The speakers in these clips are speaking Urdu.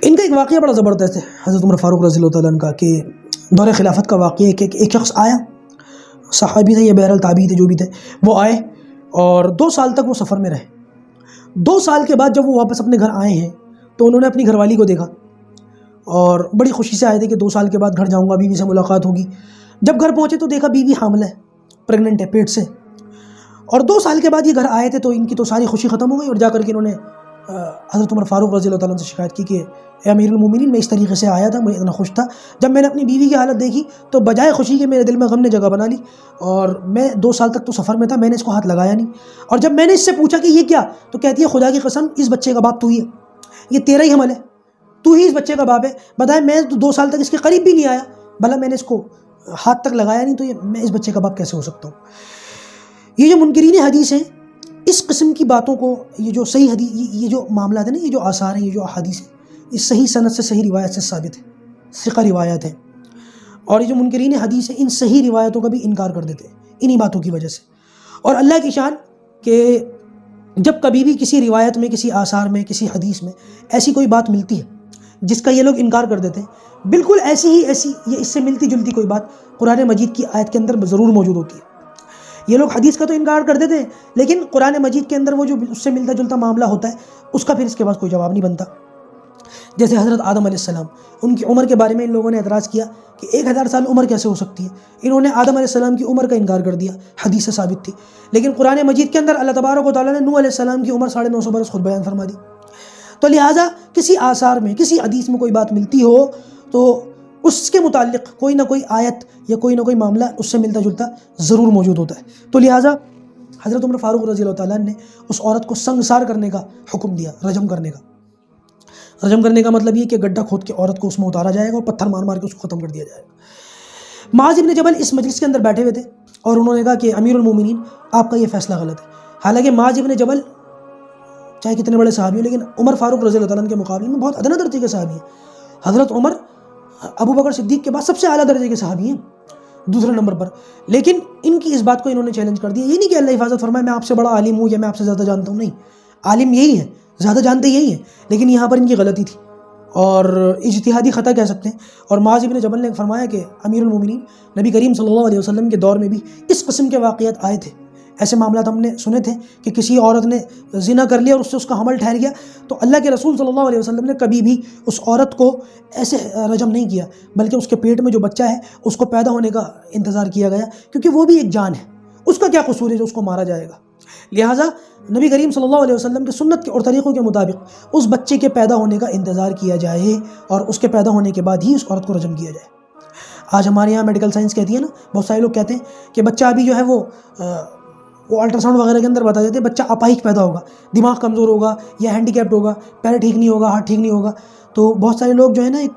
ان کا ایک واقعہ بڑا زبردست ہے حضرت عمر فاروق رضی اللہ تعالیٰ عنہ کا، کہ دور خلافت کا واقعہ ہے کہ ایک شخص آیا، صحابی تھے یا بہرحال تابعی تھے جو بھی تھے، وہ آئے اور 2 سال تک وہ سفر میں رہے۔ 2 سال کے بعد جب وہ واپس اپنے گھر آئے ہیں تو انہوں نے اپنی گھر والی کو دیکھا اور بڑی خوشی سے آئے تھے کہ 2 سال کے بعد گھر جاؤں گا، بیوی سے ملاقات ہوگی۔ جب گھر پہنچے تو دیکھا بیوی حاملہ ہے، پریگننٹ ہے پیٹ سے، اور 2 سال کے بعد یہ گھر آئے تھے تو ان کی تو ساری خوشی ختم ہو گئی، اور جا کر کے انہوں نے حضرت عمر فاروق رضی اللہ تعالیٰ عنہ سے شکایت کی کہ اے امیر المومنین، میں اس طریقے سے آیا تھا، میں اتنا خوش تھا، جب میں نے اپنی بیوی کی حالت دیکھی تو بجائے خوشی کے میرے دل میں غم نے جگہ بنا لی، اور میں 2 سال تک تو سفر میں تھا، میں نے اس کو ہاتھ لگایا نہیں۔ اور جب میں نے اس سے پوچھا کہ یہ کیا، تو کہتی ہے خدا کی قسم اس بچے کا باپ تو ہی ہے، یہ تیرا ہی حمل ہے، تو ہی اس بچے کا باپ ہے، بتائے میں 2 سال تک اس کے قریب بھی نہیں آیا، بھلا میں نے اس کو ہاتھ تک لگایا نہیں، تو میں اس بچے کا باپ کیسے ہو سکتا ہوں۔ یہ جو منکرین حدیث ہیں، اس قسم کی باتوں کو، یہ جو صحیح حدیث، یہ جو معاملات ہیں نا، یہ جو آثار ہیں، یہ جو احادیث ہیں، یہ صحیح سند سے، صحیح روایت سے ثابت ہے، ثقہ روایت ہے، اور یہ جو منکرین حدیث ہیں ان صحیح روایتوں کا بھی انکار کر دیتے ہیں انہی باتوں کی وجہ سے۔ اور اللہ کی شان کہ جب کبھی بھی کسی روایت میں، کسی آثار میں، کسی حدیث میں ایسی کوئی بات ملتی ہے جس کا یہ لوگ انکار کر دیتے ہیں، بالکل ایسی یہ اس سے ملتی جلتی کوئی بات قرآن مجید کی آیت کے اندر ضرور موجود ہوتی ہے۔ یہ لوگ حدیث کا تو انکار کر دیتے ہیں، لیکن قرآن مجید کے اندر وہ جو اس سے ملتا جلتا معاملہ ہوتا ہے اس کا پھر اس کے پاس کوئی جواب نہیں بنتا۔ جیسے حضرت آدم علیہ السلام، ان کی عمر کے بارے میں ان لوگوں نے اعتراض کیا کہ 1000 سال عمر کیسے ہو سکتی ہے، انہوں نے آدم علیہ السلام کی عمر کا انکار کر دیا، حدیث سے ثابت تھی، لیکن قرآن مجید کے اندر اللہ تبارک و تعالیٰ نے نوح علیہ السلام کی عمر 950 برس خود بیان فرما دی۔ تو لہٰذا کسی آثار میں، کسی حدیث میں کوئی بات ملتی ہو تو اس کے متعلق کوئی نہ کوئی آیت یا کوئی نہ کوئی معاملہ اس سے ملتا جلتا ضرور موجود ہوتا ہے۔ تو لہٰذا حضرت عمر فاروق رضی اللہ تعالیٰ نے اس عورت کو سنگسار کرنے کا حکم دیا، رجم کرنے کا۔ رجم کرنے کا مطلب یہ کہ گڈھا کھود کے عورت کو اس میں اتارا جائے گا اور پتھر مار مار کے اس کو ختم کر دیا جائے گا۔ معاذ بن جبل اس مجلس کے اندر بیٹھے ہوئے تھے اور انہوں نے کہا کہ امیر المومنین آپ کا یہ فیصلہ غلط ہے۔ حالانکہ معاذ بن جبل چاہے کتنے بڑے صحابی ہوں، لیکن عمر فاروق رضی اللہ تعالیٰ عنہ کے مقابلے میں بہت ادنیٰ درجے کے صحابی ہیں۔ حضرت عمر ابو بکر صدیق کے بعد سب سے اعلیٰ درجے کے صحابی ہیں، دوسرے نمبر پر، لیکن ان کی اس بات کو انہوں نے چیلنج کر دیا۔ یہ نہیں کہ اللہ حفاظت فرمائے میں آپ سے بڑا عالم ہوں یا میں آپ سے زیادہ جانتا ہوں، نہیں، عالم یہی ہے، زیادہ جانتے یہی ہیں، لیکن یہاں پر ان کی غلطی تھی اور اجتہادی خطا کہہ سکتے ہیں۔ اور معاذ بن جبل نے فرمایا کہ امیر المومنین، نبی کریم صلی اللہ علیہ وسلم کے دور میں بھی اس قسم کے واقعات آئے تھے، ایسے معاملات ہم نے سنے تھے کہ کسی عورت نے زنا کر لیا اور اس سے اس کا حمل ٹھہر گیا، تو اللہ کے رسول صلی اللہ علیہ وسلم نے کبھی بھی اس عورت کو ایسے رجم نہیں کیا، بلکہ اس کے پیٹ میں جو بچہ ہے اس کو پیدا ہونے کا انتظار کیا گیا، کیونکہ وہ بھی ایک جان ہے، اس کا کیا قصور ہے جو اس کو مارا جائے گا۔ لہٰذا نبی کریم صلی اللہ علیہ وسلم کے سنت کے اور طریقوں کے مطابق اس بچے کے پیدا ہونے کا انتظار کیا جائے اور اس کے پیدا ہونے کے بعد ہی اس عورت کو رجم کیا جائے۔ آج ہمارے یہاں میڈیکل سائنس کہتی ہے نا، بہت سارے لوگ کہتے ہیں کہ بچہ ابھی جو ہے وہ الٹرا ساؤنڈ وغیرہ کے اندر بتا دیتے ہیں بچہ اپاہج پیدا ہوگا، دماغ کمزور ہوگا یا ہینڈی کیپڈ ہوگا، پیر ٹھیک نہیں ہوگا، ہاتھ ٹھیک نہیں ہوگا، تو بہت سارے لوگ جو ہے نا ایک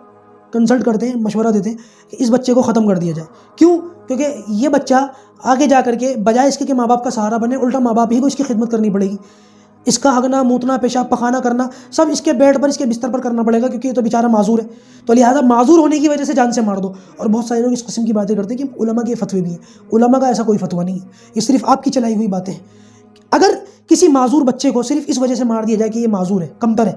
کنسلٹ کرتے ہیں، مشورہ دیتے ہیں کہ اس بچے کو ختم کر دیا جائے۔ کیوں؟ کیونکہ یہ بچہ آگے جا کر کے بجائے اس کے کہ ماں باپ کا سہارا بنے، الٹا ماں باپ ہی کو اس کی خدمت کرنی پڑے گی، اس کا ہگنا، موتنا، پیشاب، پخانا کرنا سب اس کے بیڈ پر، اس کے بستر پر کرنا پڑے گا، کیونکہ یہ تو بیچارہ معذور ہے۔ تو لہٰذا معذور ہونے کی وجہ سے جان سے مار دو۔ اور بہت سارے لوگ اس قسم کی باتیں کرتے ہیں کہ علماء کے فتوے بھی ہیں، علماء کا ایسا کوئی فتویٰ نہیں ہے، یہ صرف آپ کی چلائی ہوئی باتیں ہیں۔ اگر کسی معذور بچے کو صرف اس وجہ سے مار دیا جائے کہ یہ معذور ہے، کمتر ہے،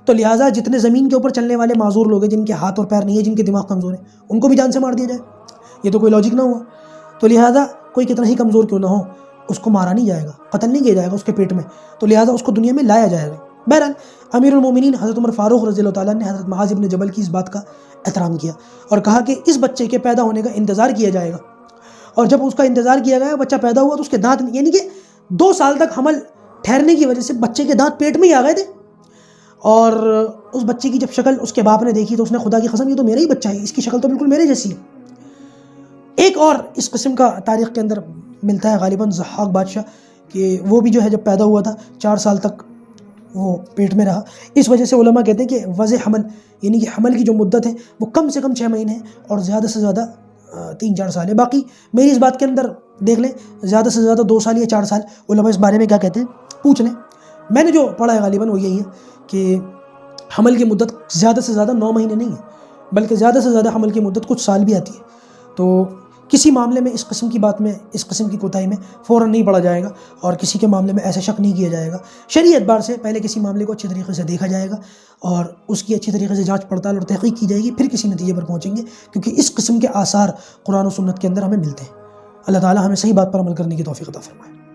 تو لہٰذا جتنے زمین کے اوپر چلنے والے معذور لوگ ہیں، جن کے ہاتھ اور پیر نہیں ہے، جن کے دماغ کمزور ہیں، ان کو بھی جان سے مار دیا جائے، یہ تو کوئی لاجک نہ ہوا۔ تو لہٰذا کوئی کتنا ہی کمزور کیوں نہ ہو، اس کو مارا نہیں جائے گا، قتل نہیں کیا جائے گا اس کے پیٹ میں، تو لہٰذا اس کو دنیا میں لایا جائے گا۔ بہرحال امیر المومنین حضرت عمر فاروق رضی اللہ تعالیٰ نے حضرت معاذ بن جبل کی اس بات کا احترام کیا اور کہا کہ اس بچے کے پیدا ہونے کا انتظار کیا جائے گا۔ اور جب اس کا انتظار کیا گیا، بچہ پیدا ہوا، تو اس کے دانت، یعنی کہ 2 سال تک حمل ٹھہرنے کی وجہ سے بچے کے دانت پیٹ میں ہی آ گئے تھے، اور اس بچے کی جب شکل اس کے باپ نے دیکھی تو اس نے خدا کی قسم یہ تو میرا ہی بچہ ہے، اس کی شکل تو بالکل میرے جیسی ہے۔ ایک اور اس قسم کا تاریخ کے اندر ملتا ہے غالباً ضحاک بادشاہ، کہ وہ بھی جو ہے جب پیدا ہوا تھا 4 سال تک وہ پیٹ میں رہا۔ اس وجہ سے علماء کہتے ہیں کہ وضع حمل، یعنی کہ حمل کی جو مدت ہے وہ کم سے کم 6 مہینے ہے اور زیادہ سے زیادہ 3-4 سال ہے۔ باقی میری اس بات کے اندر دیکھ لیں، زیادہ سے زیادہ 2 سال یا 4 سال، علماء اس بارے میں کیا کہتے ہیں پوچھ لیں۔ میں نے جو پڑھا ہے غالباً وہ یہی ہے کہ حمل کی مدت زیادہ سے زیادہ 9 مہینے نہیں ہے، بلکہ زیادہ سے زیادہ حمل کی مدت کچھ سال بھی آتی ہے۔ تو کسی معاملے میں اس قسم کی بات میں، اس قسم کی کوتاہی میں فوراً نہیں پڑا جائے گا، اور کسی کے معاملے میں ایسا شک نہیں کیا جائے گا۔ شرعی اعتبار سے پہلے کسی معاملے کو اچھی طریقے سے دیکھا جائے گا اور اس کی اچھی طریقے سے جانچ پڑتال اور تحقیق کی جائے گی، پھر کسی نتیجے پر پہنچیں گے، کیونکہ اس قسم کے آثار قرآن و سنت کے اندر ہمیں ملتے ہیں۔ اللہ تعالی ہمیں صحیح بات پر عمل کرنے کی توفیق عطا فرمائے۔